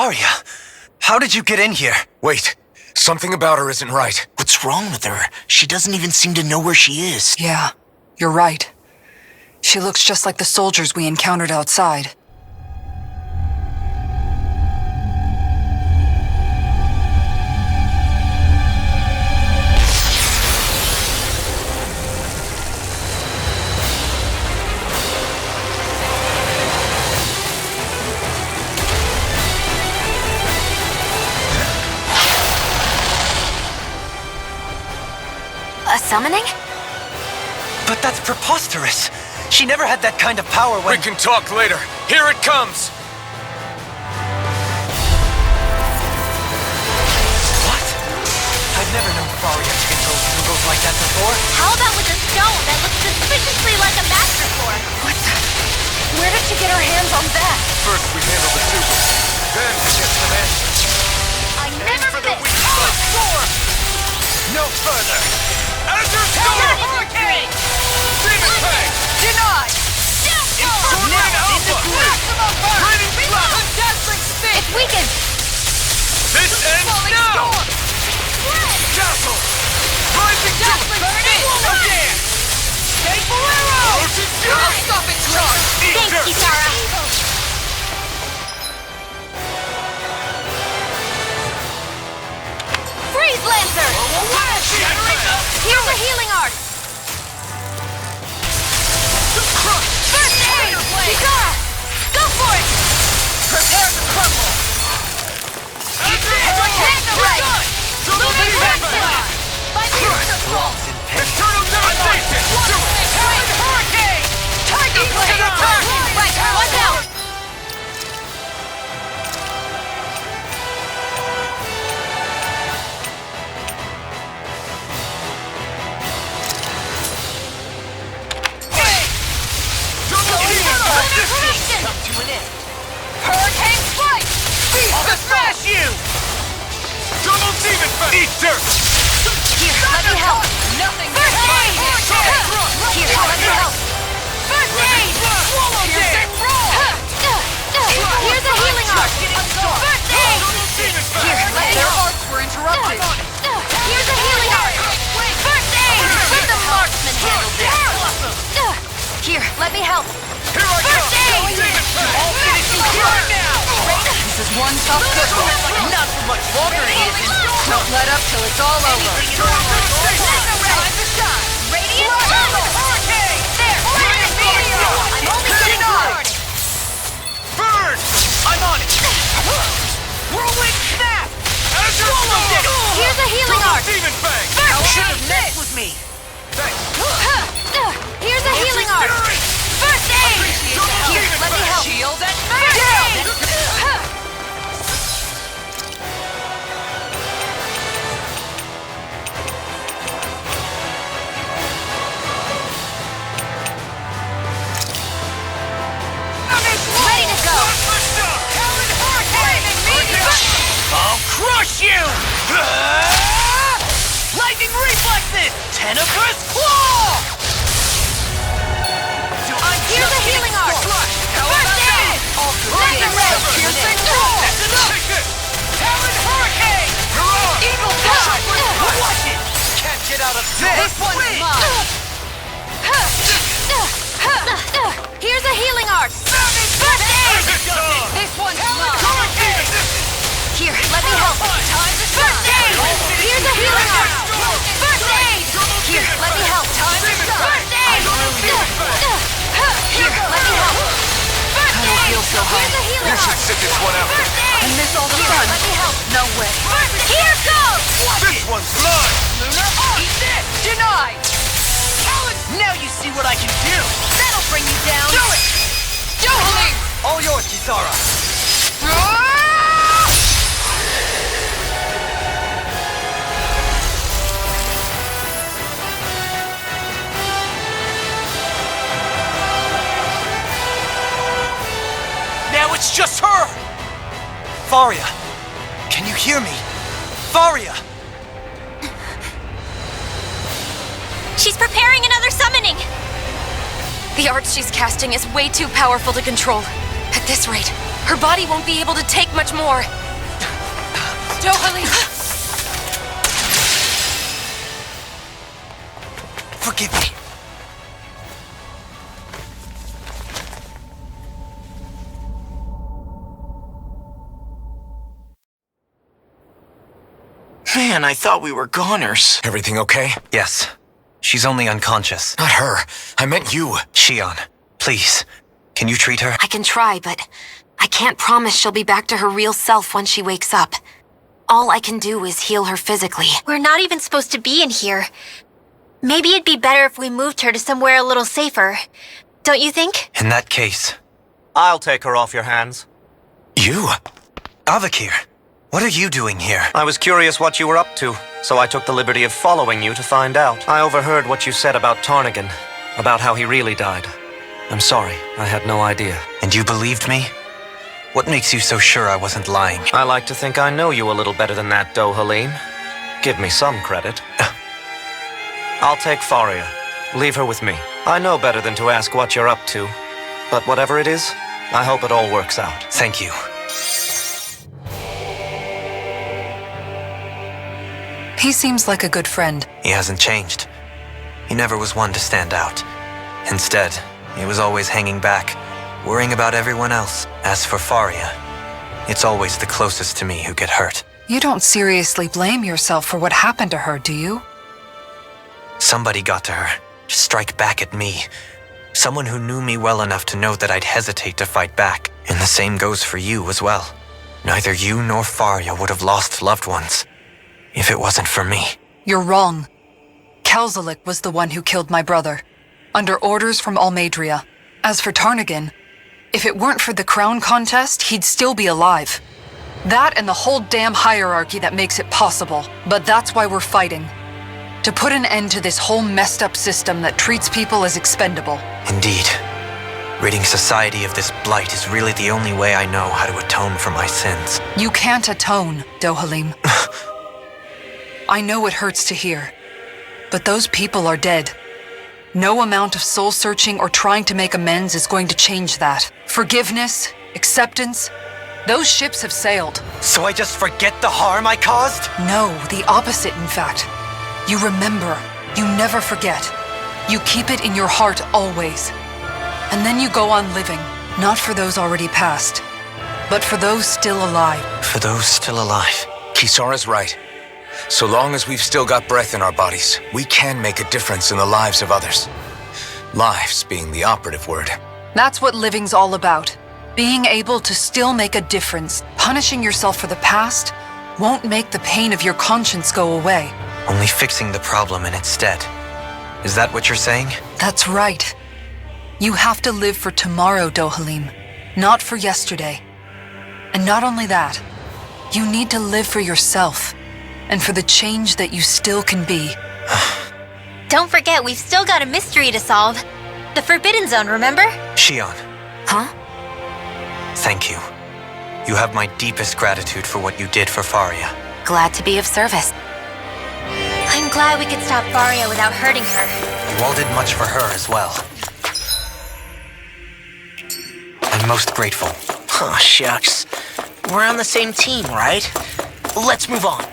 Faria, how did you get in here? Wait, something about her isn't right. What's wrong with her? She doesn't even seem to know where she is. Yeah, you're right. She looks just like the soldiers we encountered outside. A summoning? But that's preposterous. She never had that kind of power when— We can talk later. Here it comes! What? I've never known Faria to control symbols like that before. How about with a stone that looks suspiciously like a master sword? What the? Where did she get her hands on that? First we handle the symbols, then we get some answers. I never for the miss! weak side. No further! Azure Storm! Hurricane! Demon Fang! Denied! Infernal Alpha! Maximum burn! Raining Blast! Dazzling spin! It's weakened! This ends now! Castle! Rising Dazzling spin! Again! Staple arrow! Ocean Fury! Stop it, charge! Thanks, Kisara! Freeze Lancer! Here's a healing art! First aid! Kisara! Go for it! Prepare to crumble! Hit the right! Lunar Hurricane! By Miracle! Eternal Devastation! Hurricane! Tiger Blade! Right, watch out! Come to an end. Hurricane Strike! I'll smash you! Double Demon Fang! Eat dirt! Here, let me help! Nothing! First aid! Here, let me help! First aid! Swallow Piercing roll! Here's a healing art! First aid! Here, let me help! arts were interrupted. Here's a healing art! First aid! Let the marksman handle this! Here, let me help! Here I go! First aid! Demon Fang! All finishing burn now! This is one tough cookie. Not for much longer, he isn't. Don't let up till it's all over. Eternal Devastation! Time to shine! Radiant Hurricane! There! I'm only getting started! Burn! I'm on it. Whirlwind Snap! Azure Storm! Here's a healing art! Demon Fang! Should have messed with me! Thanks! Here's a healing art! Fury! First aid! Here, let me help! Shield and First aid! Ready to go! I'll crush you! Lightning reflexes! Tenebrous claw! Here's a healing art! First aid! Laser ray! Piercing roll! That's enough! Take this! Talon Hurricane! Hurrah! Eagle Dash! Watch it! Can't get out of This one's mine! Here's a healing art! First aid! This one's mine! Here, let me help! First aid! Here's a healing art! First aid! Here, let me help! First aid! Here, let me help! First I don't aid! feel so hot. Here's a healing You should art! sit this one out. First aid! And miss all the Here, fun. let me help! No way. Here goes! This one's mine! Lunar Arc! Eat this! Denied! Now you see what I can do! That'll bring you down! Do it! Juggling! All yours, Kisara! Now it's just her! Faria! Can you hear me? Faria! She's preparing another summoning! The art she's casting is way too powerful to control. At this rate, Her body won't be able to take much more. Dohalim! Forgive me. Man, I thought we were goners. Everything okay? Yes. She's only unconscious. Not her. I meant you. Shion, please. Can you treat her? I can try, but I can't promise she'll be back to her real self when she wakes up. All I can do is heal her physically. We're not even supposed to be in here. Maybe it'd be better if we moved her to somewhere a little safer. Don't you think? In that case... I'll take her off your hands. You? Avakir, what are you doing here? I was curious what you were up to, so I took the liberty of following you to find out. I overheard what you said about Tarnigan, about how he really died. I'm sorry, I had no idea. And you believed me? What makes you so sure I wasn't lying? I like to think I know you a little better than that, Dohalim. Give me some credit. I'll take Faria. Leave her with me. I know better than to ask what you're up to. But whatever it is, I hope it all works out. Thank you. He seems like a good friend. He hasn't changed. He never was one to stand out. Instead, he was always hanging back, worrying about everyone else. As for Faria, it's always the closest to me who get hurt. You don't seriously blame yourself for what happened to her, do you? Somebody got to her, to strike back at me. Someone who knew me well enough to know that I'd hesitate to fight back. And the same goes for you as well. Neither you nor Faria would have lost loved ones if it wasn't for me. You're wrong. Kalzalik was the one who killed my brother, under orders from Almadria. As for Tarnigan, if it weren't for the crown contest, he'd still be alive. That and the whole damn hierarchy that makes it possible. But that's why we're fighting. To put an end to this whole messed up system that treats people as expendable. Indeed. Ridding society of this blight is really the only way I know how to atone for my sins. You can't atone, Dohalim. I know it hurts to hear, but those people are dead. No amount of soul-searching or trying to make amends is going to change that. Forgiveness, acceptance, those ships have sailed. So I just forget the harm I caused? No, the opposite, in fact. You remember. You never forget. You keep it in your heart always. And then you go on living, not for those already past, but for those still alive. For those still alive. Kisara's right. So long as we've still got breath in our bodies, we can make a difference in the lives of others. Lives being the operative word. That's what living's all about. Being able to still make a difference. Punishing yourself for the past won't make the pain of your conscience go away. Only fixing the problem in its stead. Is that what you're saying? That's right. You have to live for tomorrow, Dohalim, not for yesterday. And not only that, you need to live for yourself, and for the change that you still can be. Don't forget, we've still got a mystery to solve. The Forbidden Zone, remember? Shion, Huh? thank you. You have my deepest gratitude for what you did for Faria. Glad to be of service. I'm glad we could stop Faria without hurting her. You all did much for her as well. I'm most grateful. Oh, shucks. We're on the same team, right? Let's move on.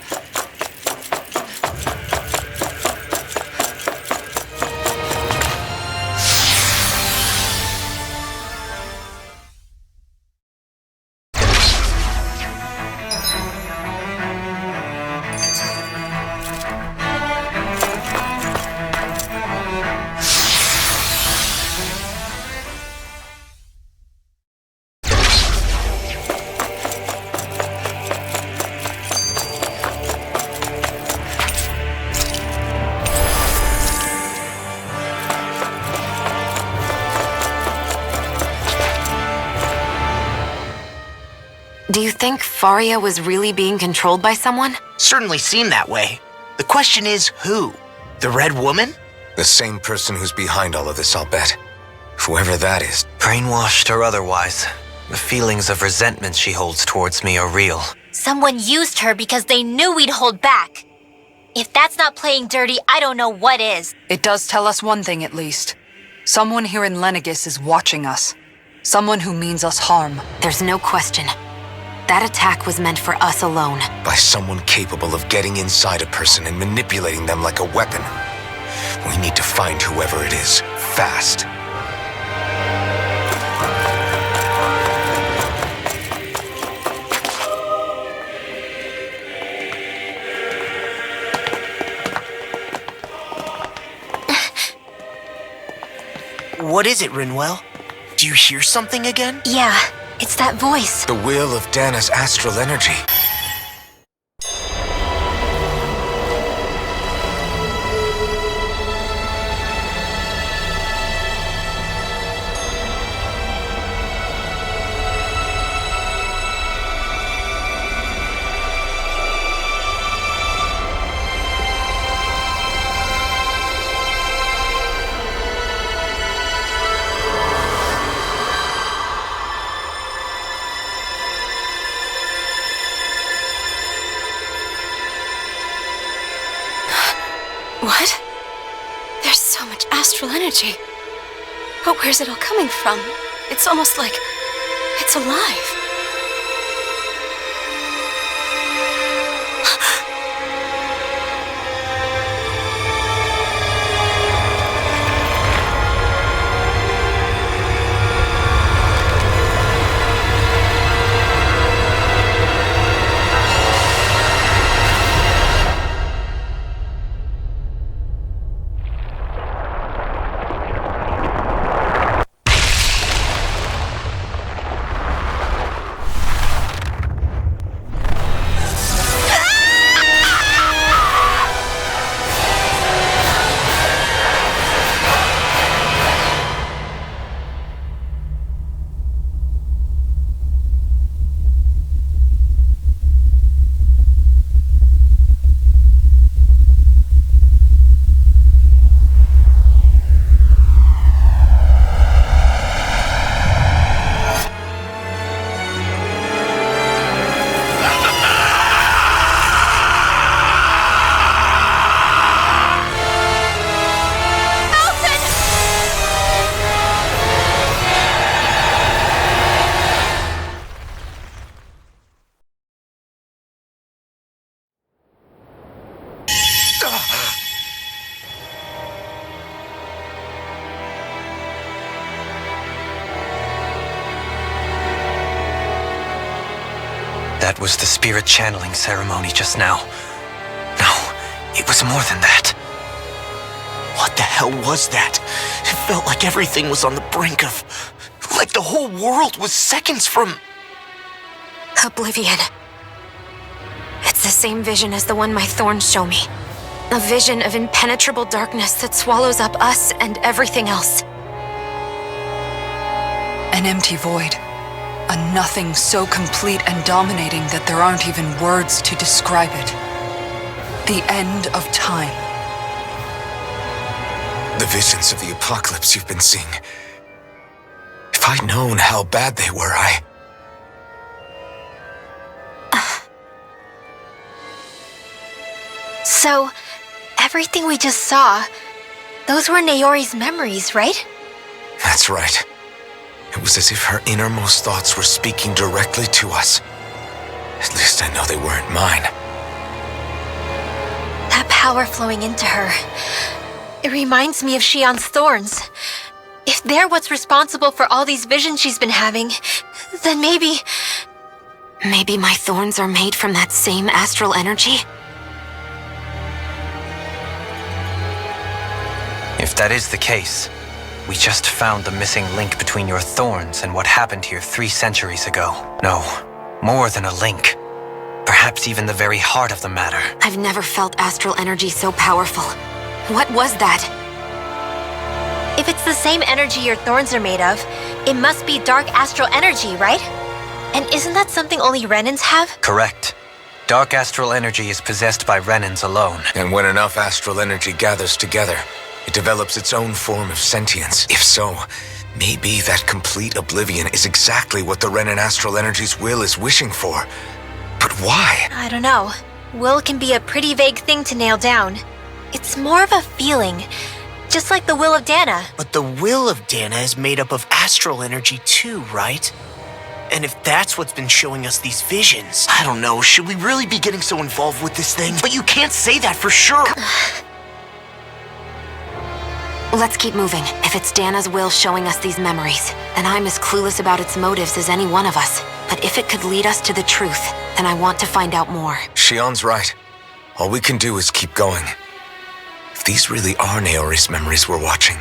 Do you think Faria was really being controlled by someone? Certainly seemed that way. The question is, who? The Red Woman? The same person who's behind all of this, I'll bet. Whoever that is. Brainwashed or otherwise, the feelings of resentment she holds towards me are real. Someone used her because they knew we'd hold back. If that's not playing dirty, I don't know what is. It does tell us one thing at least. Someone here in LENEGIS is watching us. Someone who means us harm. There's no question. That attack was meant for us alone. By someone capable of getting inside a person and manipulating them like a weapon. We need to find whoever it is, fast. What is it, Rinwell? Do you hear something again? Yeah, it's that voice. The will of Dana's astral energy. What? There's so much astral energy. But where's it all coming from? It's almost like it's alive. That was the spirit channeling ceremony just now. No, it was more than that. What the hell was that? It felt like everything was on the brink of... like the whole world was seconds from... Oblivion. It's the same vision as the one my thorns show me. A vision of impenetrable darkness that swallows up us and everything else. An empty void. A nothing so complete and dominating that there aren't even words to describe it. The end of time. The visions of the apocalypse you've been seeing. If I'd known how bad they were, So, everything we just saw, those were Naori's memories, right? That's right. It was as if her innermost thoughts were speaking directly to us. At least I know they weren't mine. That power flowing into her. It reminds me of Shion's thorns. If they're what's responsible for all these visions she's been having, then maybe... Maybe my thorns are made from that same astral energy? If that is the case, we just found the missing link between your thorns and what happened here 3 centuries ago. No, more than a link. Perhaps even the very heart of the matter. I've never felt astral energy so powerful. What was that? If it's the same energy your thorns are made of, it must be dark astral energy, right? And isn't that something only Renans have? Correct. Dark astral energy is possessed by Renans alone. And when enough astral energy gathers together, it develops its own form of sentience. If so, maybe that complete oblivion is exactly what the Renan astral energy's will is wishing for. But why? I don't know. Will can be a pretty vague thing to nail down. It's more of a feeling, just like the will of Dana. But the will of Dana is made up of astral energy too, right? And if that's what's been showing us these visions, I don't know, should we really be getting so involved with this thing? But you can't say that for sure. Let's keep moving. If it's Dana's will showing us these memories, then I'm as clueless about its motives as any one of us. But if it could lead us to the truth, then I want to find out more. Shion's right. All we can do is keep going. If these really are Naori's memories we're watching,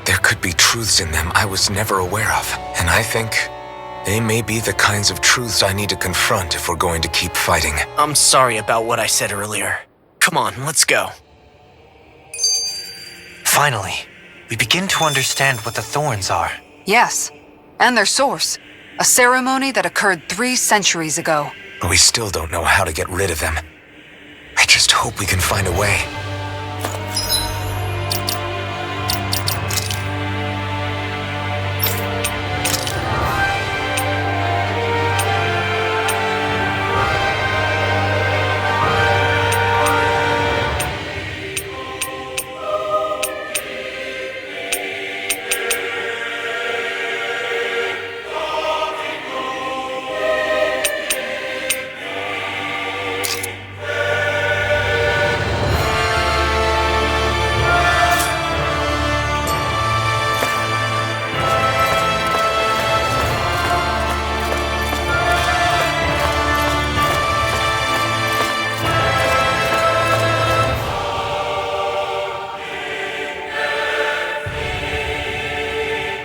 there could be truths in them I was never aware of. And I think they may be the kinds of truths I need to confront if we're going to keep fighting. I'm sorry about what I said earlier. Come on, let's go. Finally, we begin to understand what the thorns are. Yes, and their source. A ceremony that occurred 3 centuries ago. But we still don't know how to get rid of them. I just hope we can find a way.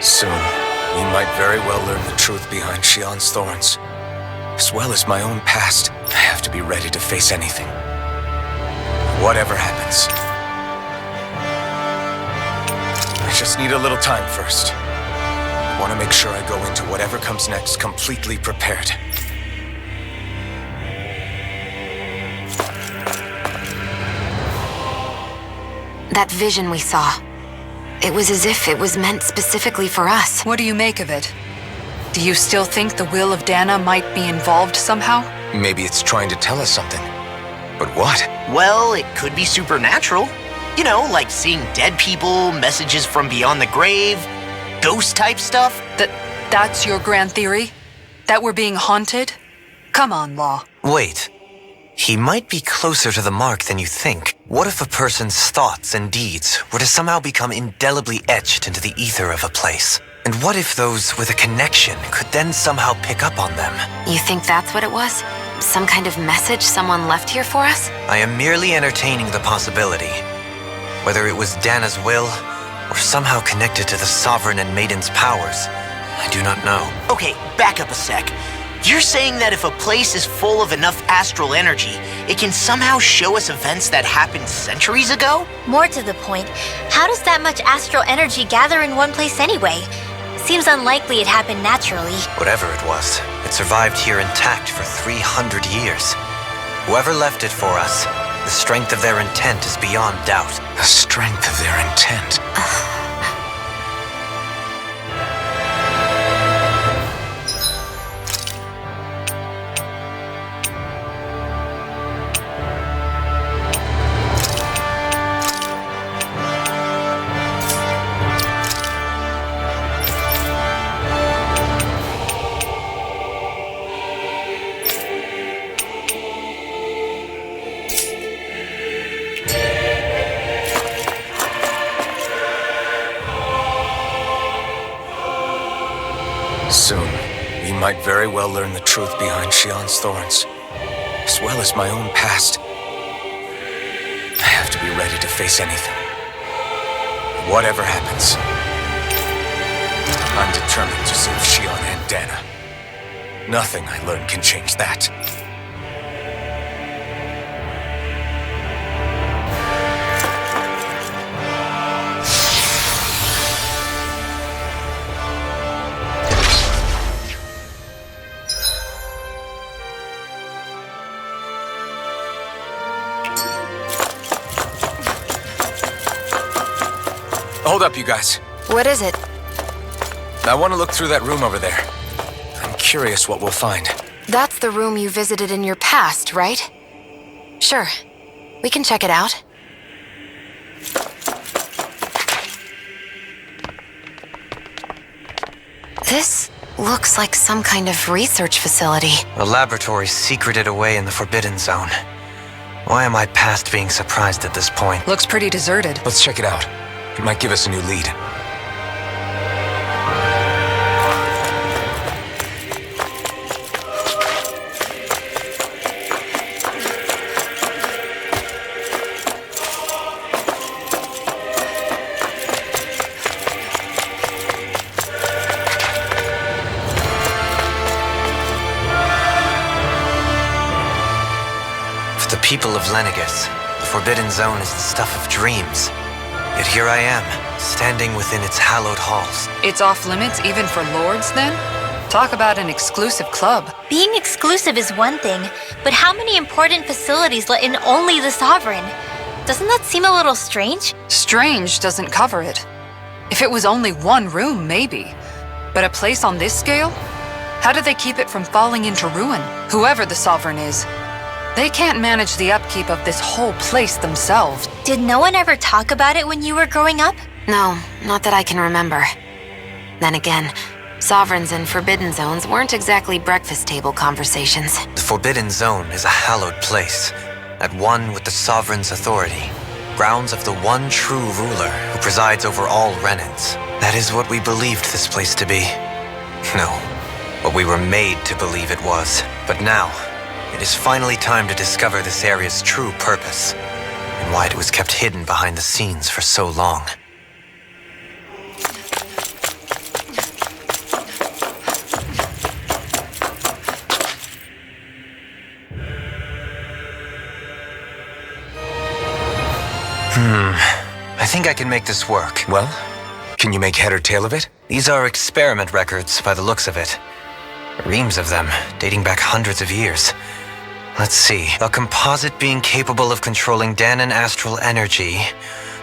Soon, we might very well learn the truth behind Shion's thorns. As well as my own past, I have to be ready to face anything. Whatever happens. I just need a little time first. I want to make sure I go into whatever comes next completely prepared. That vision we saw. It was as if it was meant specifically for us. What do you make of it? Do you still think the will of Dana might be involved somehow? Maybe it's trying to tell us something. But what? Well, it could be supernatural. You know, like seeing dead people, messages from beyond the grave, ghost-type stuff. That's your grand theory? That we're being haunted? Come on, Law. Wait. He might be closer to the mark than you think. What if a person's thoughts and deeds were to somehow become indelibly etched into the ether of a place? And what if those with a connection could then somehow pick up on them? You think that's what it was? Some kind of message someone left here for us? I am merely entertaining the possibility. Whether it was Dana's will, or somehow connected to the Sovereign and Maiden's powers, I do not know. Okay, back up a sec. You're saying that if a place is full of enough astral energy, it can somehow show us events that happened centuries ago? More to the point, how does that much astral energy gather in one place anyway? Seems unlikely it happened naturally. Whatever it was, it survived here intact for 300 years. Whoever left it for us, the strength of their intent is beyond doubt. The strength of their intent. Soon, we might very well learn the truth behind Shion's thorns, as well as my own past. I have to be ready to face anything. Whatever happens, I'm determined to save Shion and Dana. Nothing I learn can change that. Hold up, you guys. What is it? I want to look through that room over there. I'm curious what we'll find. That's the room you visited in your past, right? Sure. We can check it out. This looks like some kind of research facility. A laboratory secreted away in the Forbidden Zone. Why am I past being surprised at this point? Looks pretty deserted. Let's check it out. It might give us a new lead. The people of LENEGIS, the Forbidden Zone is the stuff of dreams. Yet here I am, standing within its hallowed halls. It's off limits even for lords, then? Talk about an exclusive club. Being exclusive is one thing, but how many important facilities let in only the Sovereign? Doesn't that seem a little strange? Strange doesn't cover it. If it was only one room, maybe. But a place on this scale? How do they keep it from falling into ruin? Whoever the Sovereign is. They can't manage the upkeep of this whole place themselves. Did no one ever talk about it when you were growing up? No, not that I can remember. Then again, sovereigns and forbidden zones weren't exactly breakfast table conversations. The Forbidden Zone is a hallowed place, at one with the Sovereign's authority. Grounds of the one true ruler who presides over all Renans. That is what we believed this place to be. No, what we were made to believe it was. But now, it is finally time to discover this area's true purpose, and why it was kept hidden behind the scenes for so long. I think I can make this work. Well, can you make head or tail of it? These are experiment records by the looks of it. Reams of them, dating back hundreds of years. Let's see. A composite being capable of controlling Danon astral energy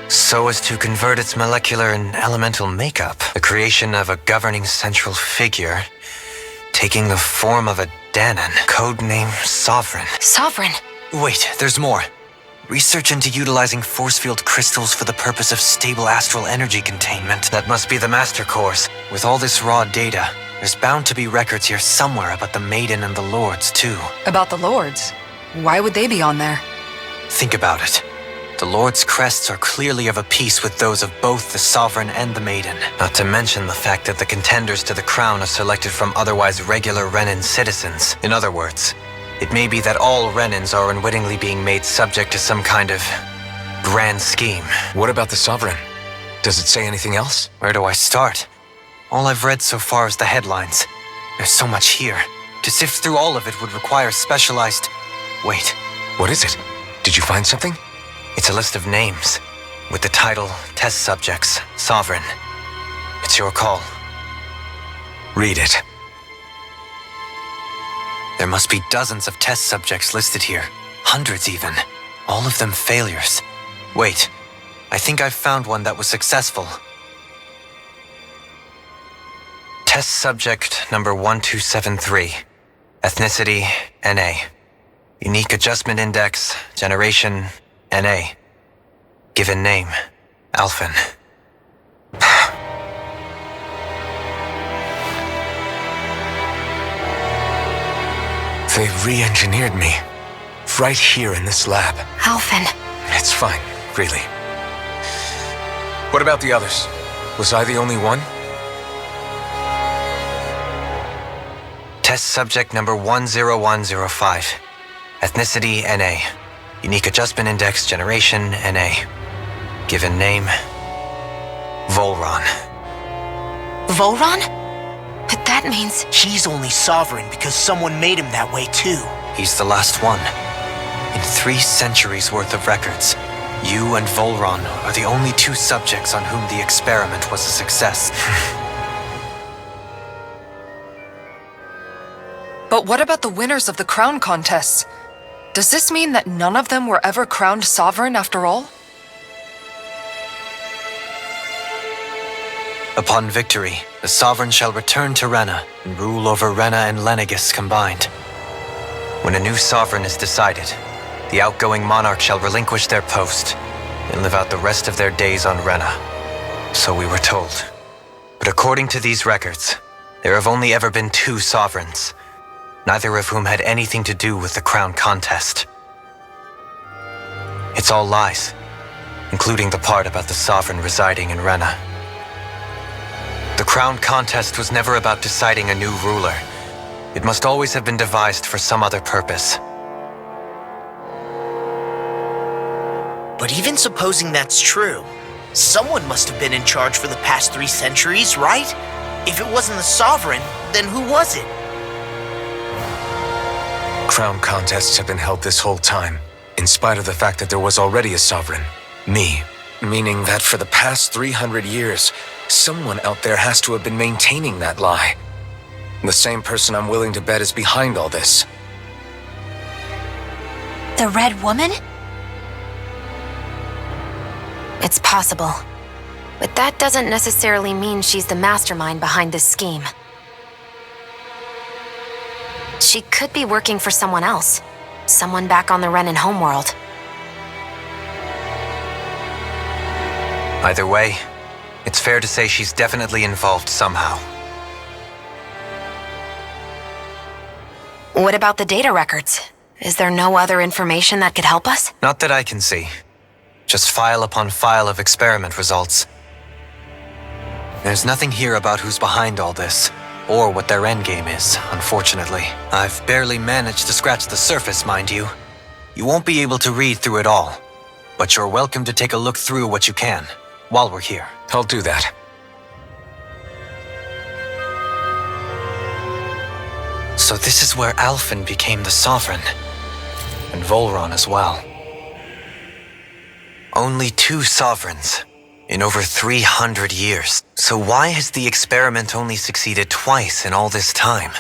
so as to convert its molecular and elemental makeup. The creation of a governing central figure taking the form of a Danon. Codename Sovereign. Sovereign? Wait, there's more. Research into utilizing force field crystals for the purpose of stable astral energy containment. That must be the master course. With all this raw data, there's bound to be records here somewhere about the Maiden and the Lords, too. About the lords? Why would they be on there? Think about it. The Lord's crests are clearly of a piece with those of both the Sovereign and the Maiden. Not to mention the fact that the contenders to the crown are selected from otherwise regular Renan citizens. In other words, it may be that all Renans are unwittingly being made subject to some kind of grand scheme. What about the Sovereign? Does it say anything else? Where do I start? All I've read so far is the headlines. There's so much here. To sift through all of it would require specialized... Wait. What is it? Did you find something? It's a list of names, with the title Test Subjects, Sovereign. It's your call. Read it. There must be dozens of test subjects listed here. Hundreds even. All of them failures. Wait, I think I've found one that was successful. Test subject number 1273. Ethnicity, NA. Unique adjustment index, generation, NA. Given name, Alphen. They re-engineered me. Right here in this lab. Alphen. It's fine, really. What about the others? Was I the only one? Test subject number 10105. Ethnicity, NA. Unique adjustment index, generation, NA. Given name, Volron. Volron? But that means... He's only sovereign because someone made him that way too. He's the last one. In 3 centuries worth of records, you and Volron are the only 2 subjects on whom the experiment was a success. But what about the winners of the crown contests? Does this mean that none of them were ever crowned sovereign after all? Upon victory, the Sovereign shall return to Rena and rule over Rena and LENEGIS combined. When a new Sovereign is decided, the outgoing monarch shall relinquish their post and live out the rest of their days on Rena. So we were told. But according to these records, There have only ever been two sovereigns, neither of whom had anything to do with the crown contest. It's all lies, including the part about the sovereign residing in Rena. The crown contest was never about deciding a new ruler. It must always have been devised for some other purpose. But even supposing that's true, someone must have been in charge for the past 3 centuries, right? If it wasn't the Sovereign, then who was it? Crown contests have been held this whole time, in spite of the fact that there was already a sovereign. Me. Meaning that for the past 300 years, someone out there has to have been maintaining that lie. The same person I'm willing to bet is behind all this. The Red Woman? It's possible. But that doesn't necessarily mean she's the mastermind behind this scheme. She could be working for someone else. Someone back on the Renan homeworld. Either way, it's fair to say she's definitely involved somehow. What about the data records? Is there no other information that could help us? Not that I can see. Just file upon file of experiment results. There's nothing here about who's behind all this, or what their endgame is, unfortunately. I've barely managed to scratch the surface, mind you. You won't be able to read through it all, but you're welcome to take a look through what you can, while we're here. I'll do that. So this is where Alphen became the Sovereign, and Volron as well. Only 2 sovereigns in over 300 years. So why has the experiment only succeeded twice in all this time?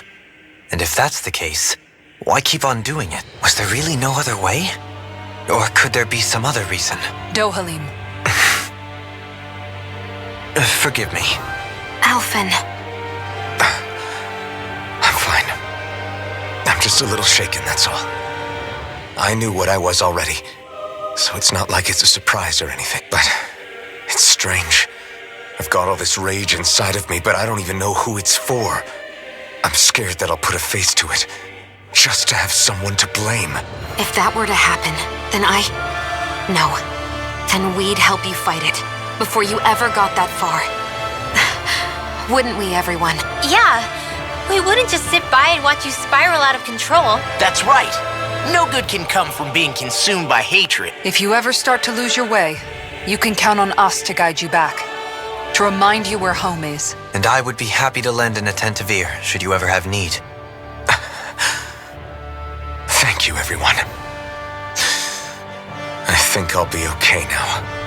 And if that's the case, why keep on doing it? Was there really no other way? Or could there be some other reason? Dohalim. Forgive me. Alphen. I'm fine. I'm just a little shaken, that's all. I knew what I was already, so it's not like it's a surprise or anything. But it's strange. I've got all this rage inside of me, but I don't even know who it's for. I'm scared that I'll put a face to it, just to have someone to blame. If that were to happen, then No. Then we'd help you fight it, before you ever got that far. Wouldn't we, everyone? Yeah. We wouldn't just sit by and watch you spiral out of control. That's right. No good can come from being consumed by hatred. If you ever start to lose your way, you can count on us to guide you back. To remind you where home is. And I would be happy to lend an attentive ear, should you ever have need. Thank you, everyone. I think I'll be okay now.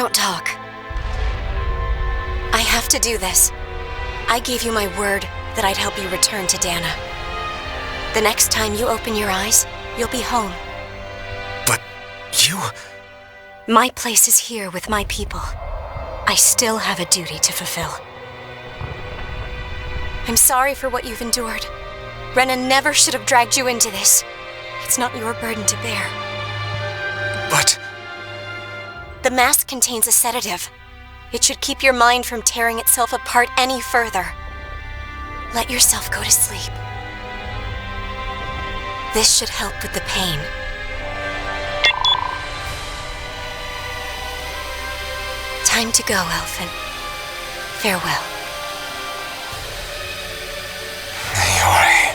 Don't talk. I have to do this. I gave you my word that I'd help you return to Dana. The next time you open your eyes, you'll be home. But you... My place is here with my people. I still have a duty to fulfill. I'm sorry for what you've endured. Rena never should have dragged you into this. It's not your burden to bear. But... The mask contains a sedative. It should keep your mind from tearing itself apart any further. Let yourself go to sleep. This should help with the pain. Time to go, Elfin. Farewell. Naori.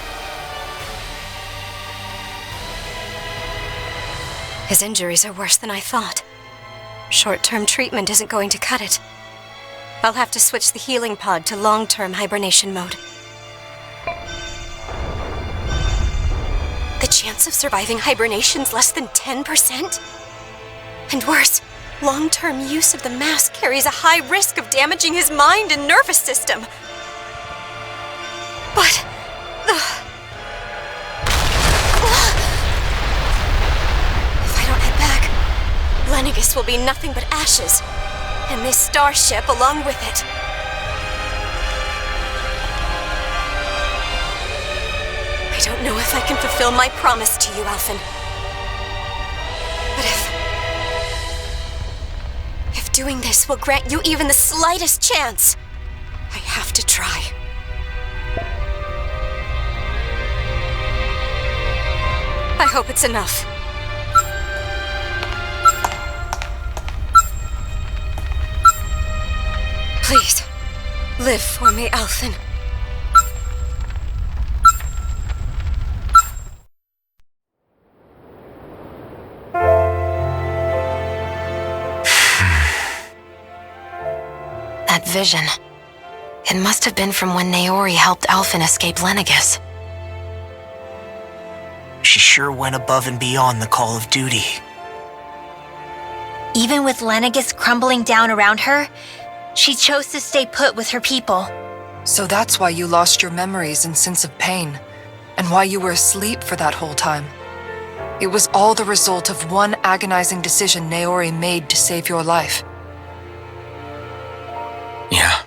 His injuries are worse than I thought. Short-term treatment isn't going to cut it. I'll have to switch the healing pod to long-term hibernation mode. The chance of surviving hibernation's less than 10%? And worse, long-term use of the mask carries a high risk of damaging his mind and nervous system. But... if I don't head back, LENEGIS will be nothing but ashes, and this starship along with it. I don't know if I can fulfill my promise to you, Elfin. But if doing this will grant you even the slightest chance, I have to try. I hope it's enough. Please, live for me, Elfin. That vision. It must have been from when Naori helped Elfin escape LENEGIS. She sure went above and beyond the call of duty. Even with LENEGIS crumbling down around her, she chose to stay put with her people. So that's why you lost your memories and sense of pain, and why you were asleep for that whole time. It was all the result of one agonizing decision Naori made to save your life. Yeah.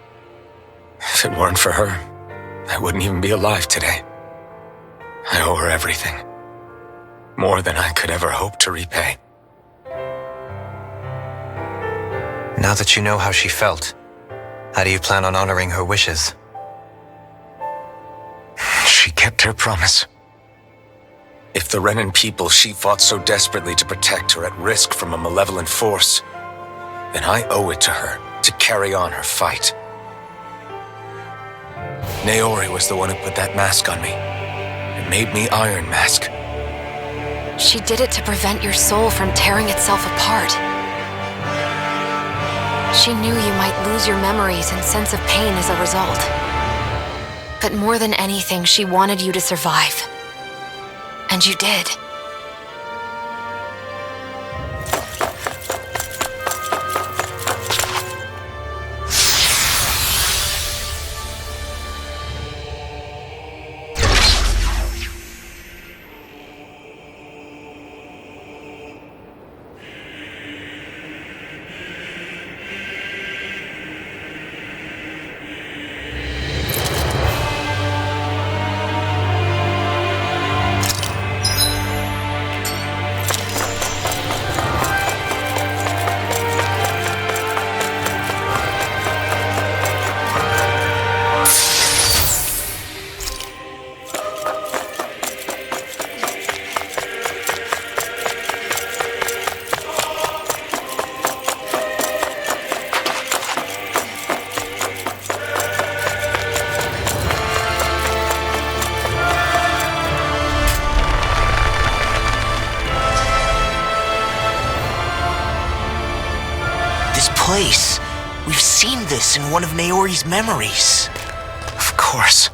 If it weren't for her, I wouldn't even be alive today. I owe her everything. More than I could ever hope to repay. Now that you know how she felt, how do you plan on honoring her wishes? She kept her promise. If the Renan people she fought so desperately to protect are at risk from a malevolent force, then I owe it to her to carry on her fight. Naori was the one who put that mask on me. It made me Iron Mask. She did it to prevent your soul from tearing itself apart. She knew you might lose your memories and sense of pain as a result. But more than anything, she wanted you to survive. And you did. Place. We've seen this in one of Naori's memories. Of course.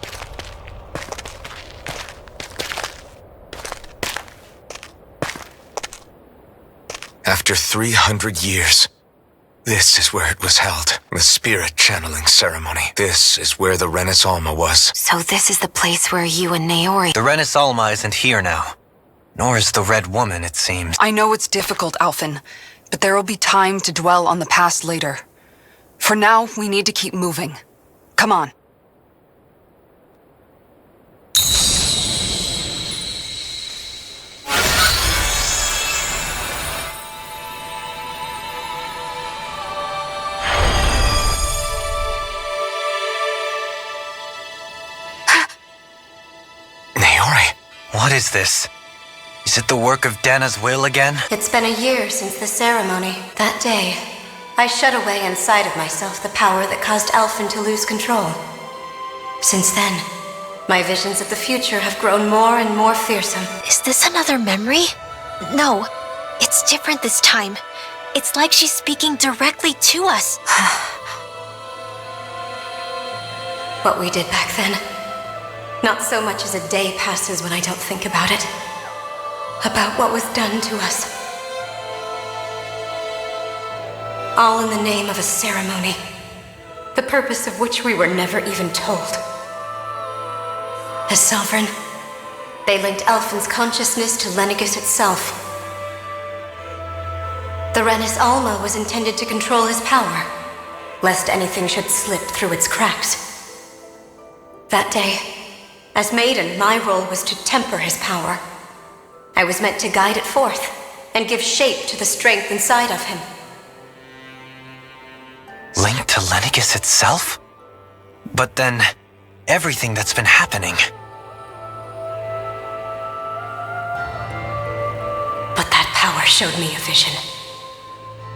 After 300 years, This is where it was held. The spirit channeling ceremony. This is where the Renis Alma was. So this is the place where you and Naori... The Renis Alma isn't here now. Nor is the Red Woman, it seems. I know it's difficult, Alphen, but there will be time to dwell on the past later. For now, we need to keep moving. Come on. What is this? Is it the work of Dana's will again? It's been a year since the ceremony. That day, I shut away inside of myself the power that caused Alphen to lose control. Since then, my visions of the future have grown more and more fearsome. Is this another memory? No, it's different this time. It's like she's speaking directly to us. What we did back then. Not so much as a day passes when I don't think about it. About what was done to us. All in the name of a ceremony, the purpose of which we were never even told. As Sovereign, they linked Alphen's consciousness to LENEGIS itself. The Renis Alma was intended to control his power, lest anything should slip through its cracks. That day, as Maiden, my role was to temper his power. I was meant to guide it forth and give shape to the strength inside of him. Linked to LENEGIS itself? But then, everything that's been happening. But that power showed me a vision.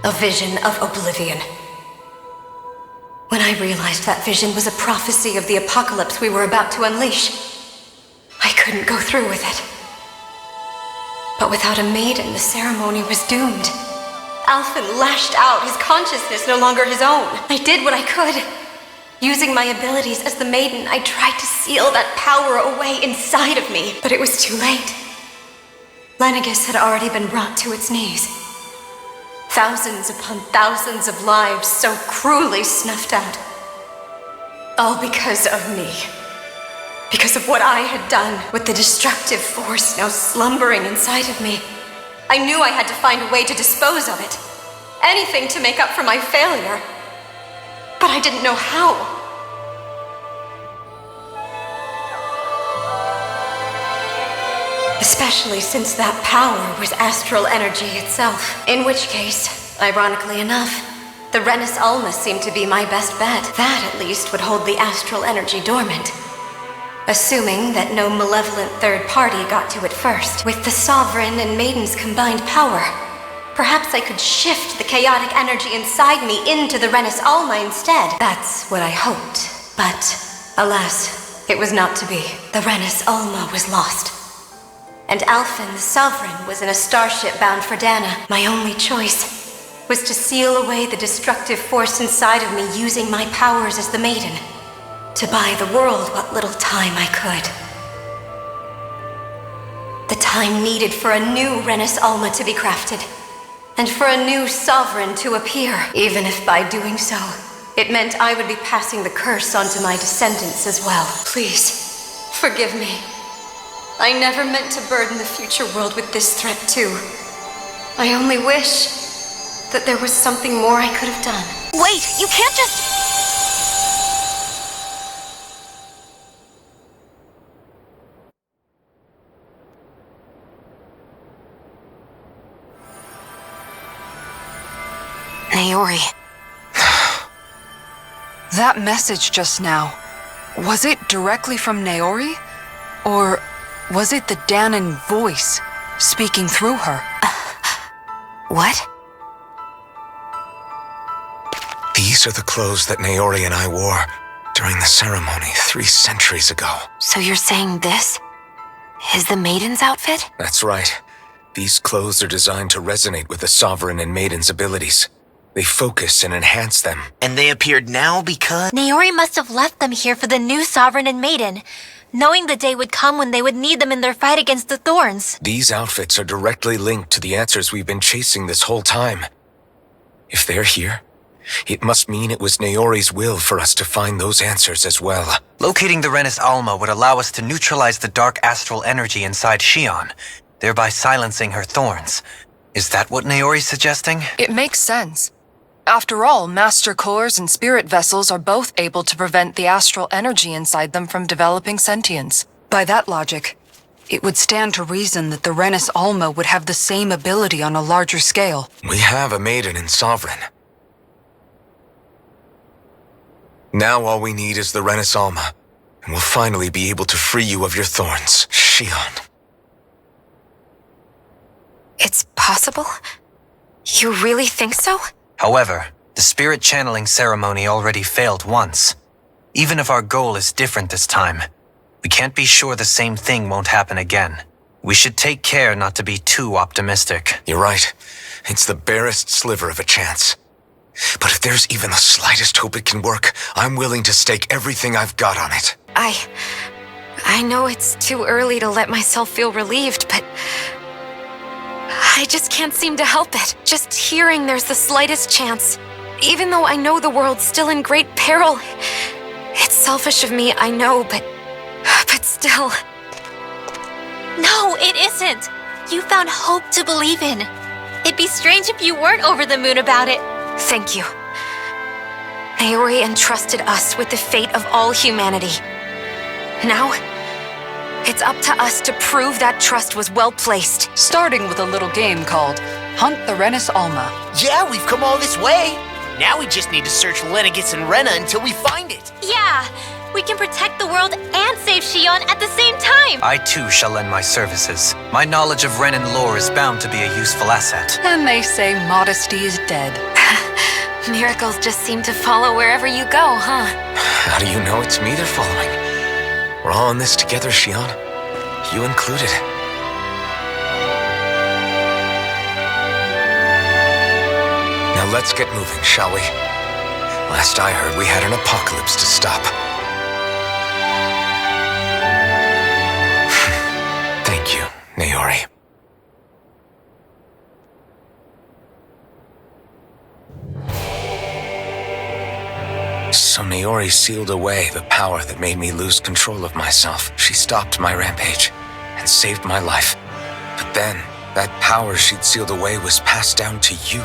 A vision of oblivion. When I realized that vision was a prophecy of the apocalypse we were about to unleash, I couldn't go through with it. But without a maiden, the ceremony was doomed. Alphen lashed out, his consciousness no longer his own. I did what I could. Using my abilities as the maiden, I tried to seal that power away inside of me, but it was too late. LENEGIS had already been brought to its knees. Thousands upon thousands of lives so cruelly snuffed out. All because of me. Because of what I had done with the destructive force now slumbering inside of me. I knew I had to find a way to dispose of it. Anything to make up for my failure. But I didn't know how. Especially since that power was astral energy itself. In which case, ironically enough, the Renis Alma seemed to be my best bet. That, at least, would hold the astral energy dormant. Assuming that no malevolent third party got to it first. With the Sovereign and Maiden's combined power, perhaps I could shift the chaotic energy inside me into the Renis Alma instead. That's what I hoped. But, alas, it was not to be. The Renis Alma was lost. And Alphen, the Sovereign, was in a starship bound for Dana. My only choice was to seal away the destructive force inside of me using my powers as the Maiden. To buy the world what little time I could. The time needed for a new Renis Alma to be crafted. And for a new Sovereign to appear. Even if by doing so, it meant I would be passing the curse onto my descendants as well. Please, forgive me. I never meant to burden the future world with this threat too. I only wish that there was something more I could have done. Wait, you can't just... Naori. That message just now, was it directly from Naori? Or was it the Danan voice speaking through her? What? These are the clothes that Naori and I wore during the ceremony 3 centuries ago. So you're saying this is the Maiden's outfit? That's right. These clothes are designed to resonate with the Sovereign and Maiden's abilities. They focus and enhance them. And they appeared now because... Naori must have left them here for the new Sovereign and Maiden, knowing the day would come when they would need them in their fight against the Thorns. These outfits are directly linked to the answers we've been chasing this whole time. If they're here, It must mean it was Naori's will for us to find those answers as well. Locating the Renis Alma would allow us to neutralize the dark astral energy inside Shion, thereby silencing her thorns. Is that what Naori's suggesting? It makes sense. After all, Master Cores and Spirit Vessels are both able to prevent the astral energy inside them from developing sentience. By that logic, it would stand to reason that the Renis Alma would have the same ability on a larger scale. We have a maiden in Sovereign. Now all we need is the Renis Alma, and we'll finally be able to free you of your thorns, Shion. It's possible? You really think so? However, the spirit channeling ceremony already failed once. Even if our goal is different this time, we can't be sure the same thing won't happen again. We should take care not to be too optimistic. You're right. It's the barest sliver of a chance. But if there's even the slightest hope it can work, I'm willing to stake everything I've got on it. I know it's too early to let myself feel relieved, but I just can't seem to help it. Just hearing there's the slightest chance, even though I know the world's still in great peril. It's selfish of me, I know, but still. No, it isn't. You found hope to believe in. It'd be strange if you weren't over the moon about it. Thank you. Naori entrusted us with the fate of all humanity. Now, it's up to us to prove that trust was well placed. Starting with a little game called Hunt the Renis Alma. Yeah, we've come all this way. Now we just need to search LENEGIS and Rena until we find it. Yeah, we can protect the world and save Shion at the same time. I too shall lend my services. My knowledge of Renin lore is bound to be a useful asset. And they say modesty is dead. Miracles just seem to follow wherever you go, huh? How do you know it's me they're following? We're all in this together, Shion. You included. Now let's get moving, shall we? Last I heard, we had an apocalypse to stop. Thank you, Naori. So Naori sealed away the power that made me lose control of myself. She stopped my rampage and saved my life. But then, that power she'd sealed away was passed down to you.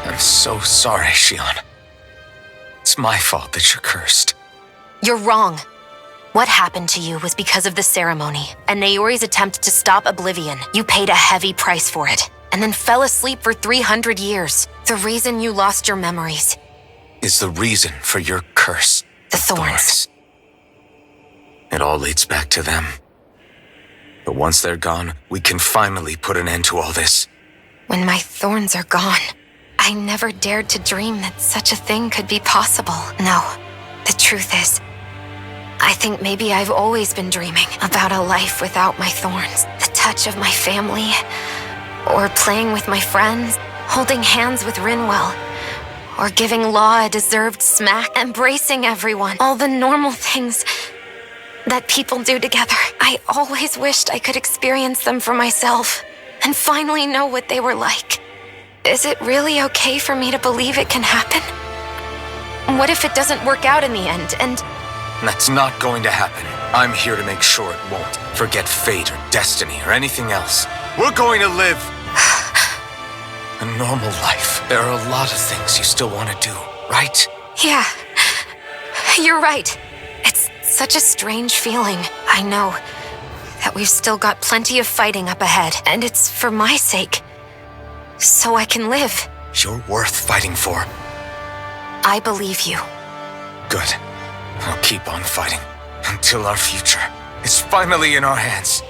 I'm so sorry, Shion. It's my fault that you're cursed. You're wrong. What happened to you was because of the ceremony and Naori's attempt to stop Oblivion. You paid a heavy price for it, and then fell asleep for 300 years. The reason you lost your memories is the reason for your curse. The thorns. It all leads back to them. But once they're gone, we can finally put an end to all this. When my thorns are gone, I never dared to dream that such a thing could be possible. No, the truth is, I think maybe I've always been dreaming about a life without my thorns. The touch of my family, or playing with my friends, holding hands with Rinwell, or giving Law a deserved smack, embracing everyone. All the normal things that people do together. I always wished I could experience them for myself and finally know what they were like. Is it really okay for me to believe it can happen? What if it doesn't work out in the end, and... That's not going to happen. I'm here to make sure it won't. Forget fate or destiny or anything else. We're going to live a normal life. There are a lot of things you still want to do, right? Yeah, you're right. It's such a strange feeling. I know that we've still got plenty of fighting up ahead, and it's for my sake, so I can live. You're worth fighting for. I believe you. Good. I'll keep on fighting until our future is finally in our hands.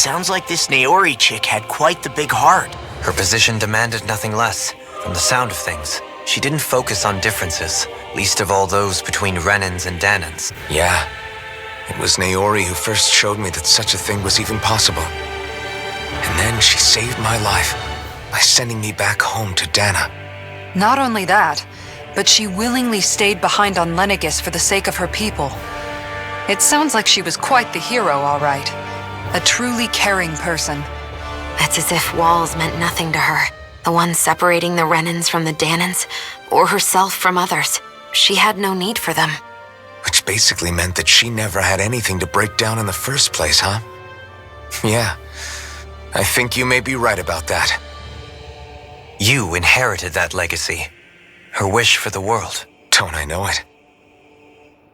Sounds like this Naori chick had quite the big heart. Her position demanded nothing less. From the sound of things, she didn't focus on differences, least of all those between Renans and Danans. Yeah, it was Naori who first showed me that such a thing was even possible. And then she saved my life by sending me back home to Dana. Not only that, but she willingly stayed behind on LENEGIS for the sake of her people. It sounds like she was quite the hero, all right. A truly caring person. It's as if walls meant nothing to her. The ones separating the Renans from the Danans, or herself from others. She had no need for them. Which basically meant that she never had anything to break down in the first place, huh? Yeah, I think you may be right about that. You inherited that legacy. Her wish for the world. Don't I know it?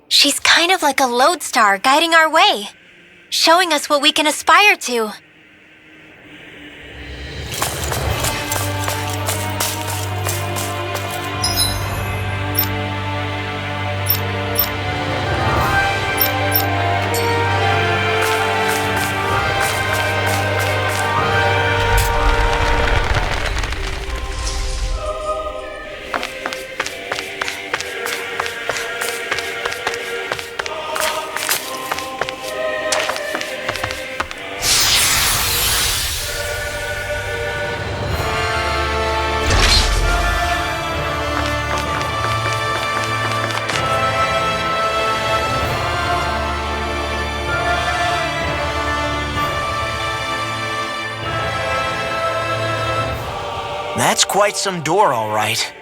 She's kind of like a lodestar guiding our way, showing us what we can aspire to. That's quite some door, all right.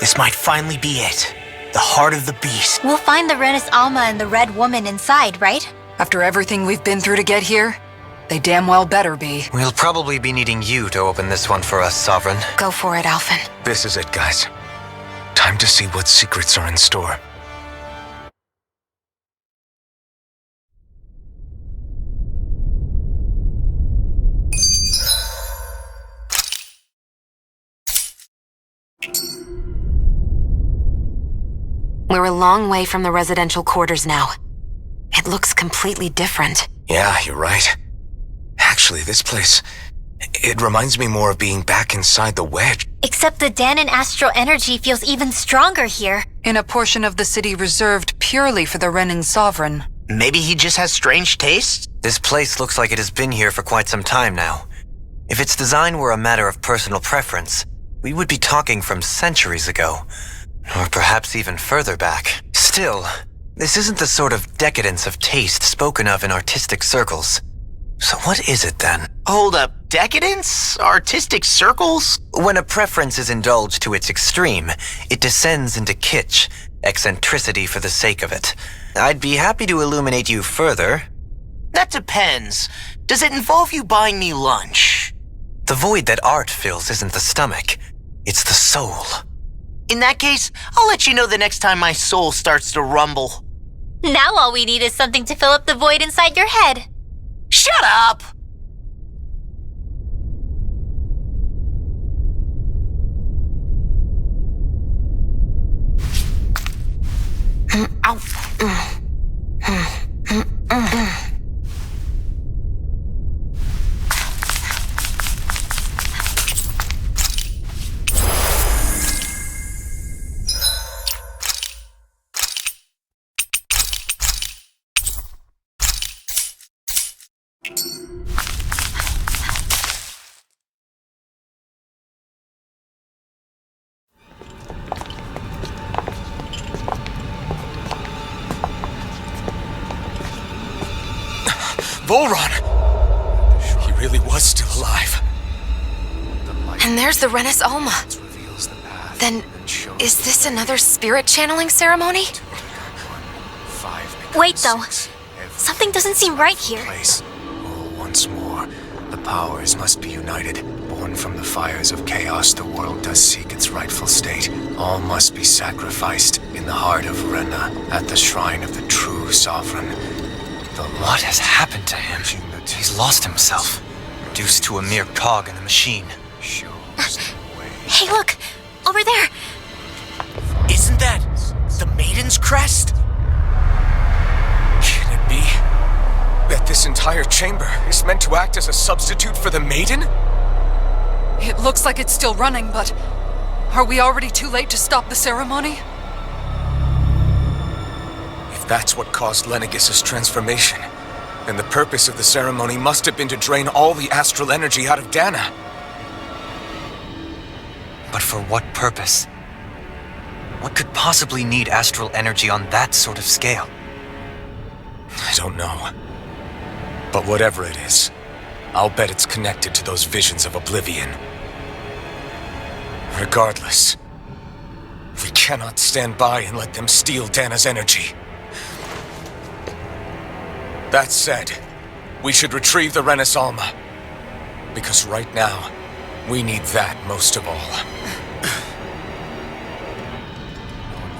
This might finally be it. The heart of the beast. We'll find the Renis Alma and the Red Woman inside, right? After everything we've been through to get here, they damn well better be. We'll probably be needing you to open this one for us, Sovereign. Go for it, Alphen. This is it, guys. Time to see what secrets are in store. We're a long way from the residential quarters now. It looks completely different. Yeah, you're right. Actually, this place, it reminds me more of being back inside the wedge. Except the Danan astral energy feels even stronger here. In a portion of the city reserved purely for the Renan Sovereign. Maybe he just has strange tastes? This place looks like it has been here for quite some time now. If its design were a matter of personal preference, we would be talking from centuries ago. Or perhaps even further back. Still, this isn't the sort of decadence of taste spoken of in artistic circles. So what is it then? Hold up, decadence? Artistic circles? When a preference is indulged to its extreme, it descends into kitsch, eccentricity for the sake of it. I'd be happy to illuminate you further. That depends. Does it involve you buying me lunch? The void that art fills isn't the stomach, it's the soul. In that case, I'll let you know the next time my soul starts to rumble. Now all we need is something to fill up the void inside your head. Shut up! Volron! He really was still alive. And there's the Renis Alma. Then, is this another spirit channeling ceremony? Wait, though. Something doesn't seem right here. Once more, the powers must be united. Born from the fires of chaos, the world does seek its rightful state. All must be sacrificed in the heart of Rena, at the shrine of the true sovereign. What has happened to him? He's lost himself, reduced to a mere cog in the machine. Hey, look! Over there! Isn't that the Maiden's crest? Can it be that this entire entire chamber is meant to act as a substitute for the Maiden? It looks like it's still running, but are we already too late to stop the ceremony? If that's what caused LENEGIS' transformation, then the purpose of the ceremony must have been to drain all the astral energy out of Dana. But for what purpose? What could possibly need astral energy on that sort of scale? I don't know. But whatever it is, I'll bet it's connected to those visions of oblivion. Regardless, we cannot stand by and let them steal Dana's energy. That said, we should retrieve the Renaissance. Because right now, we need that most of all.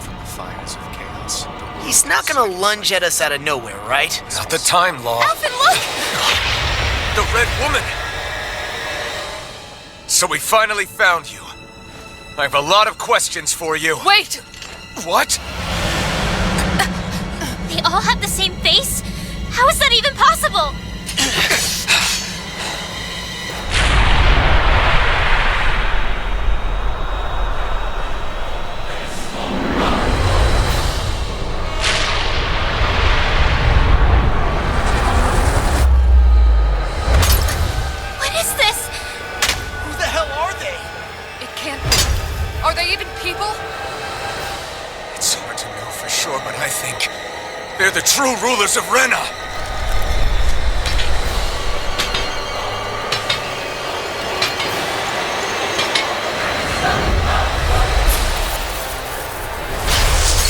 From the fires of chaos. He's not gonna lunge at us out of nowhere, right? Not the time, Law. Alvin, look! The Red Woman! So we finally found you. I have a lot of questions for you. Wait! What? They all have the same face? How is that even possible? What is this? Who the hell are they? It can't be. Are they even people? It's hard to know for sure, but I think they're the true rulers of Rena.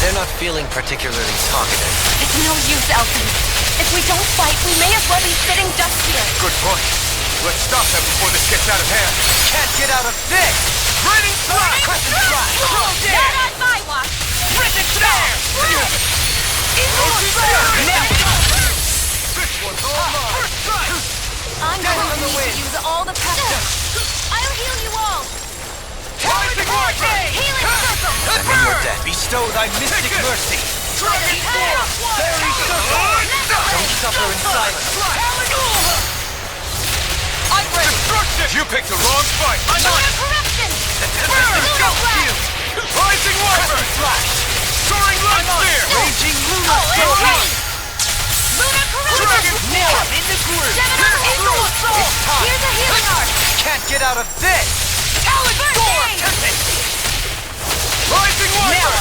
They're not feeling particularly talkative. It's no use, Elfin. If we don't fight, we may as well be sitting ducks here. Good point. Let's stop them before this gets out of hand. Can't get out of this! Grinning flash! Crescent flash! Not on my watch! Crescent snare! This one's all mine! First strike! I'm going to need to use all the power. I'll heal you all. Rising Warfare! Healing circle. That mean we're dead. Bestow thy mystic mercy! Dragon Force! Fairy Circle! Don't suffer in silence. I'm ready! Destruction! You picked the wrong fight! I'm on it! Corruption. Lunar Blast! Rising Warfare! Flash! Soaring Light Spear! Raging Lunar Storm! Lunar corruption. Dragon Nail in the groove! Gemini Soul. It's time! Here's a healing art. Can't get out of this! Talon Storm! Rising Warfare!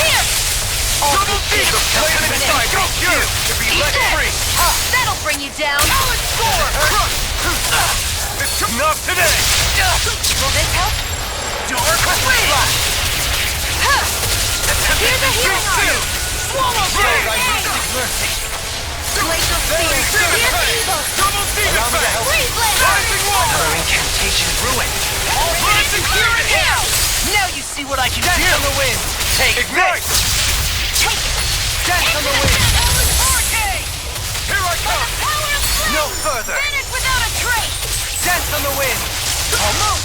Here. Double Deep! The flame inside go pure to be let free! That'll bring you down. Talon Storm! Crush! It's enough today! Will this help? Dark Flash! Here's a healing art. Swallow Blade! Mercy. Glacial Spear. Here's evil. Double Demon Fang! Freeze Blade. Rising Warfare! Another incantation ruined. Rising Fury! Now you see what I can Dance do! on the wind! Take Ignite! Dance on the wind! Arcade. Here I come! Power of flame. No further! Vanish without a trace. Dance on the wind! Almost!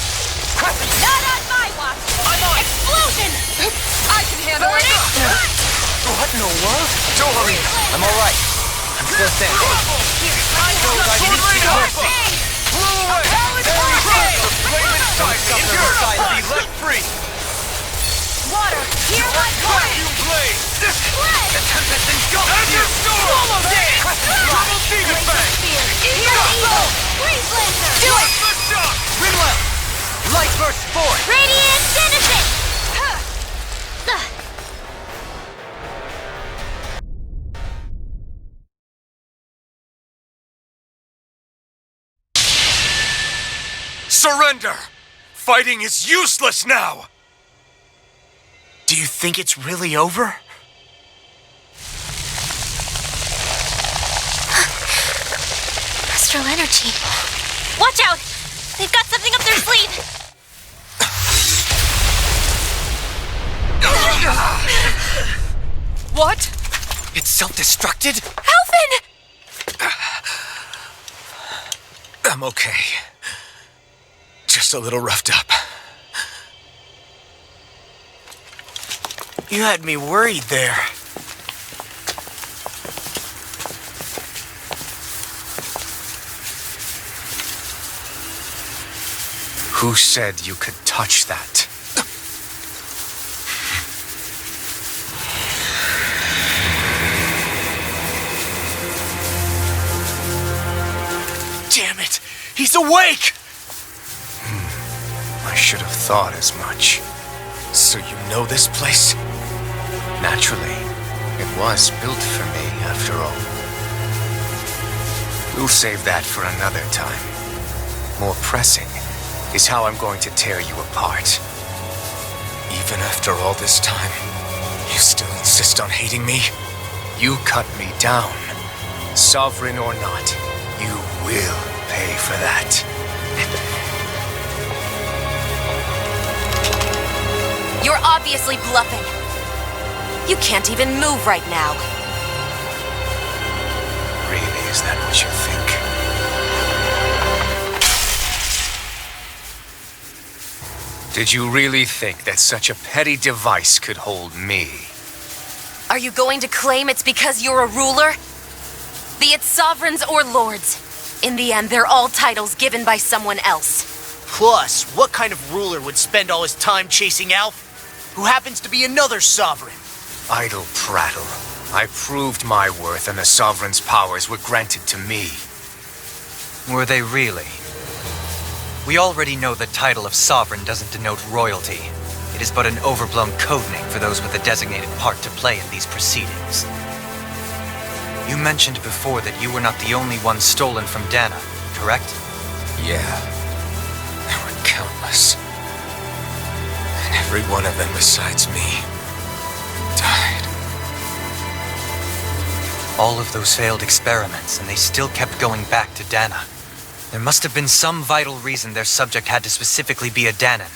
Crescent! Not on my watch. I'm on! Explosion. I can handle it. What in the world? Don't worry. I'm alright. I'm still standing. Blew away! Fairy Circle! Flame inside! Endure! Be let free! Water. Hear my cry. Vacuum Blade! Flame. Tempest engulfs you! Swallow Dance! Double Demon Fang! Spear. Here's evil. Freeze Laser. Do it. The shock! Rinwell! Light burst forth! Radiant Denizen. Surrender! Fighting is useless now! Do you think it's really over? Astral energy. Watch out! They've got something up their sleeve. What? It's self-destructed? Alvin! I'm okay. Just a little roughed up. You had me worried there. Who said you could touch that? Damn it! He's awake! I should have thought as much. So you know this place? Naturally. It was built for me, after all. We'll save that for another time. More pressing is how I'm going to tear you apart. Even after all this time, you still insist on hating me? You cut me down. Sovereign or not, you will pay for that. You're obviously bluffing. You can't even move right now. Really, is that what you think? Did you really think that such a petty device could hold me? Are you going to claim it's because you're a ruler? Be it sovereigns or lords. In the end, they're all titles given by someone else. Plus, what kind of ruler would spend all his time chasing Alf? Who happens to be another sovereign? Idle prattle. I proved my worth and the Sovereign's powers were granted to me. Were they really? We already know the title of Sovereign doesn't denote royalty. It is but an overblown codename for those with a designated part to play in these proceedings. You mentioned before that you were not the only one stolen from Dana, correct? Yeah. There were countless. And every one of them besides me died. All of those failed experiments, and they still kept going back to Dana. There must have been some vital reason their subject had to specifically be a Danan.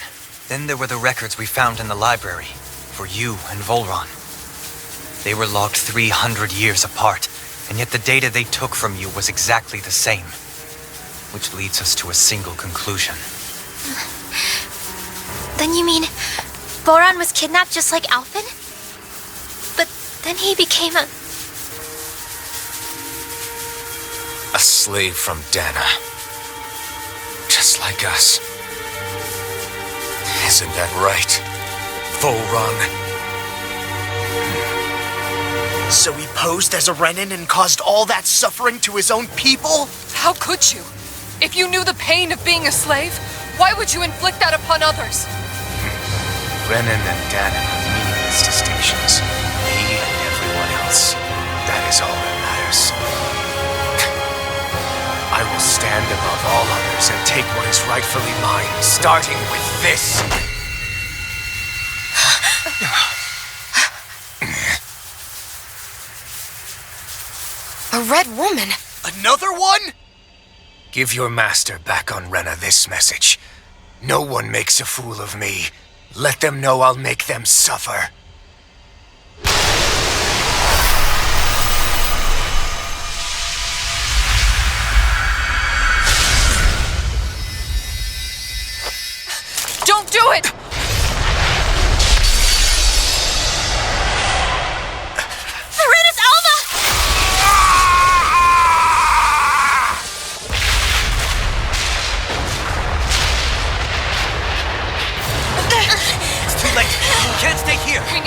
Then there were the records we found in the library, for you and Volron. They were logged 300 years apart, and yet the data they took from you was exactly the same. Which leads us to a single conclusion. Then you mean Boron was kidnapped just like Alphen? But then he became a slave from Dana. Just like us. Isn't that right, Volron? So he posed as a Renin and caused all that suffering to his own people? How could you? If you knew the pain of being a slave, why would you inflict that upon others? Renin and Danan are meaningless distinctions. Me and everyone else. That is all that matters. I will stand above all others and take what is rightfully mine, starting with this. a red woman. Another one? Give your master back on Renna this message. No one makes a fool of me. Let them know I'll make them suffer. Don't do it! Serenus Alva! It's too late. You can't stay here. We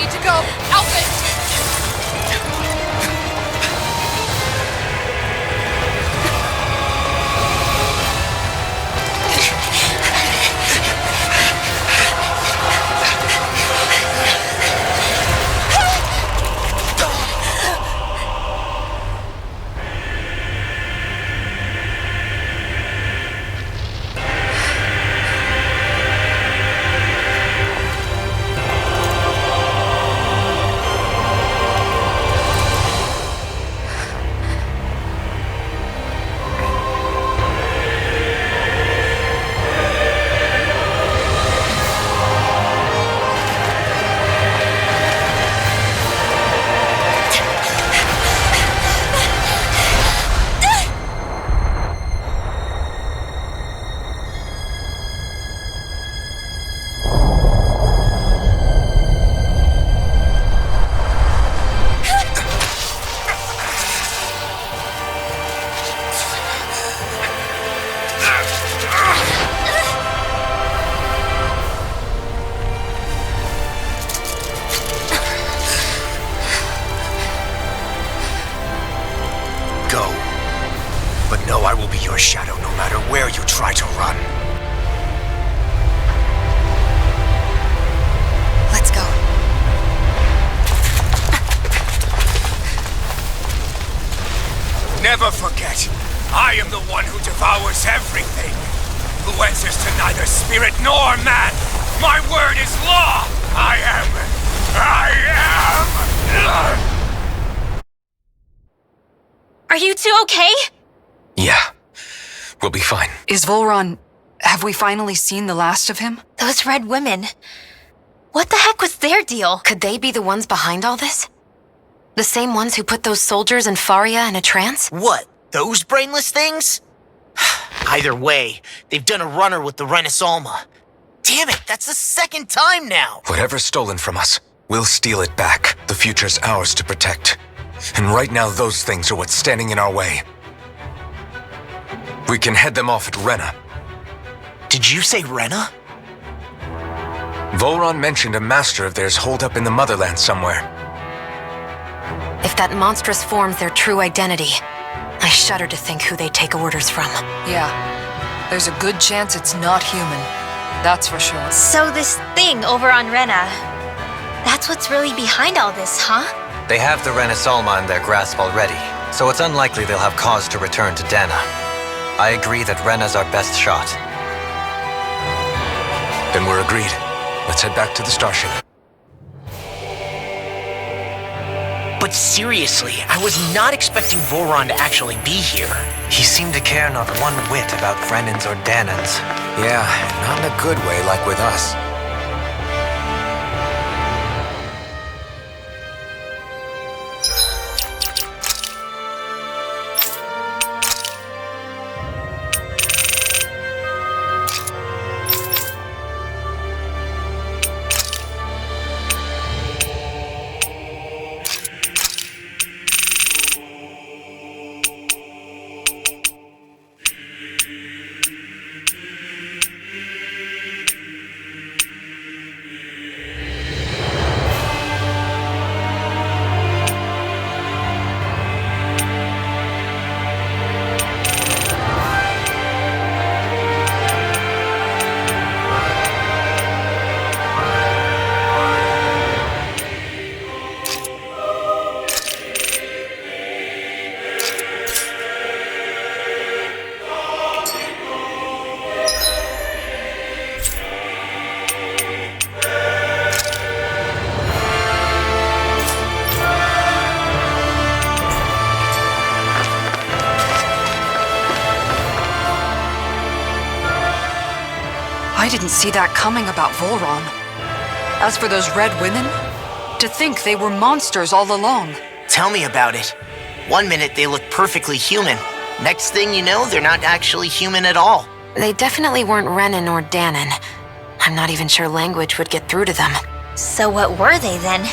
go. But know I will be your shadow no matter where you try to run. Let's go. Never forget, I am the one who devours everything. Who answers to neither spirit nor man. My word is law. I am. Are you two okay? Yeah, we'll be fine. Is Volron... Have we finally seen the last of him? Those red women. What the heck was their deal? Could they be the ones behind all this? The same ones who put those soldiers and Faria in a trance? What? Those brainless things? Either way, they've done a runner with the Renasalma. Damn it, that's the second time now! Whatever's stolen from us, we'll steal it back. The future's ours to protect. And right now, those things are what's standing in our way. We can head them off at Rena. Did you say Rena? Volron mentioned a master of theirs holed up in the motherland somewhere. If that monstrous form's their true identity, I shudder to think who they take orders from. Yeah. There's a good chance it's not human. That's for sure. So this thing over on Rena, that's what's really behind all this, huh? They have the Renasalma in their grasp already, so it's unlikely they'll have cause to return to Dana. I agree that Rena's our best shot. Then we're agreed. Let's head back to the starship. But seriously, I was not expecting Voron to actually be here. He seemed to care not one whit about Brennan's or Danan's. Yeah, not in a good way like with us. I didn't see that coming about Volron. As for those red women, to think they were monsters all along. Tell me about it. One minute they look perfectly human. Next thing you know, they're not actually human at all. They definitely weren't Renan or Danan. I'm not even sure language would get through to them. So what were they then?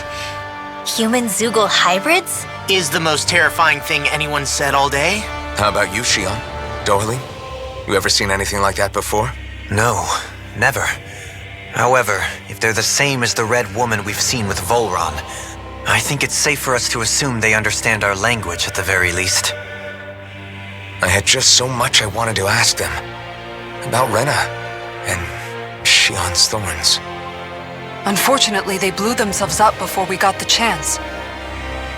Human Zoogle hybrids? Is the most terrifying thing anyone said all day. How about you, Shion? Dohalim? You ever seen anything like that before? No, never. However, if they're the same as the red woman we've seen with Volron, I think it's safe for us to assume they understand our language at the very least. I had just so much I wanted to ask them. About Rena and Shion's thorns. Unfortunately, they blew themselves up before we got the chance.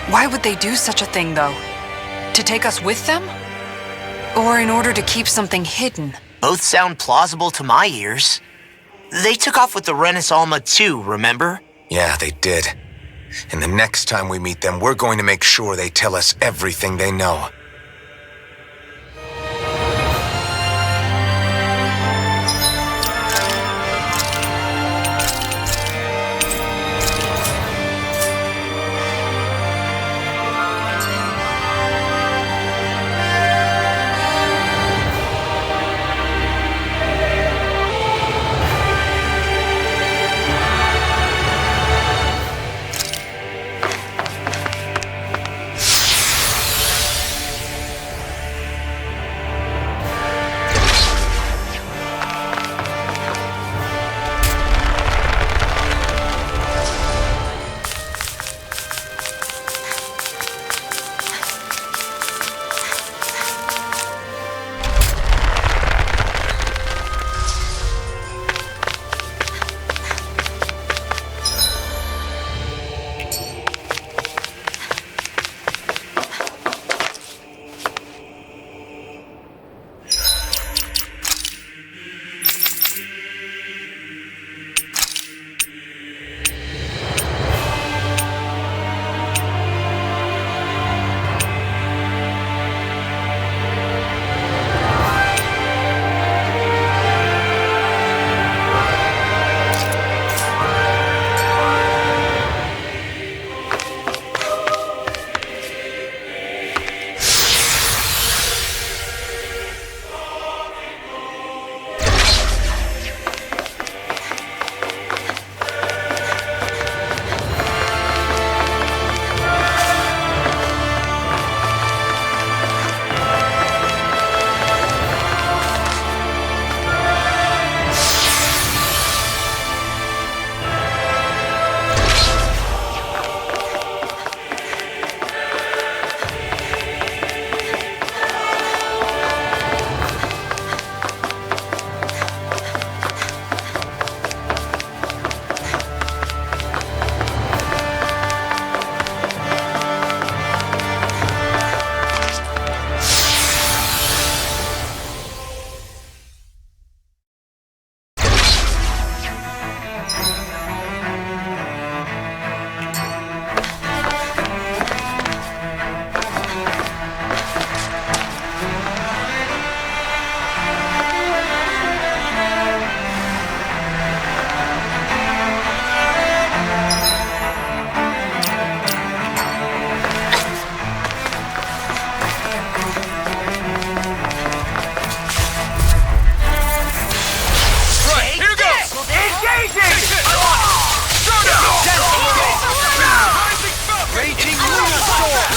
Why would they do such a thing, though? To take us with them? Or in order to keep something hidden? Both sound plausible to my ears. They took off with the Renasalma too, remember? Yeah, they did. And the next time we meet them, we're going to make sure they tell us everything they know.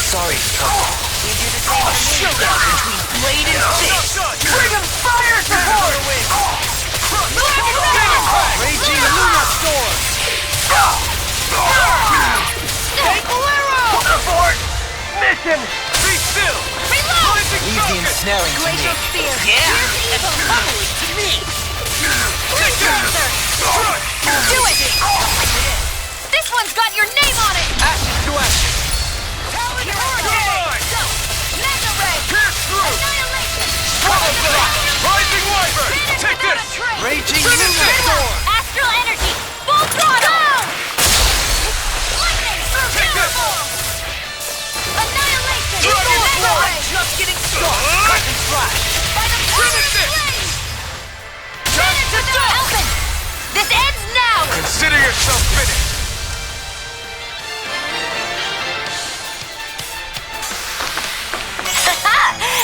Sorry, Trouble. We do the same showdown between blade and fist. Bring him fire support! Raging Luna Storm! Hey, Bolero! Abort! Mission! Be still! Reload! Leave the ensnaring to me. Glacial Spear. Yeah! Here's And evil. finally to me! Cancer. Do it! This one's got your name on it! Ashes to ashes! Talon Hurricane! Go! Mega Ray! Pierce through! Annihilation! Swallow blade! Rising Wyvern! Banish Take without this! a trace. Raging Finish Luna it! Storm! Astral Energy! Full throttle! Lightning! Take this! Annihilation! Dragon Mega Force! Ray! Just getting started! Cut and slash! By the power of Finish it! flame! Time Banish to without stop! helping! This ends now! Consider yourself finished!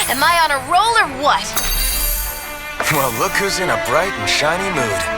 Am I on a roll or what? Well, look who's in a bright and shiny mood.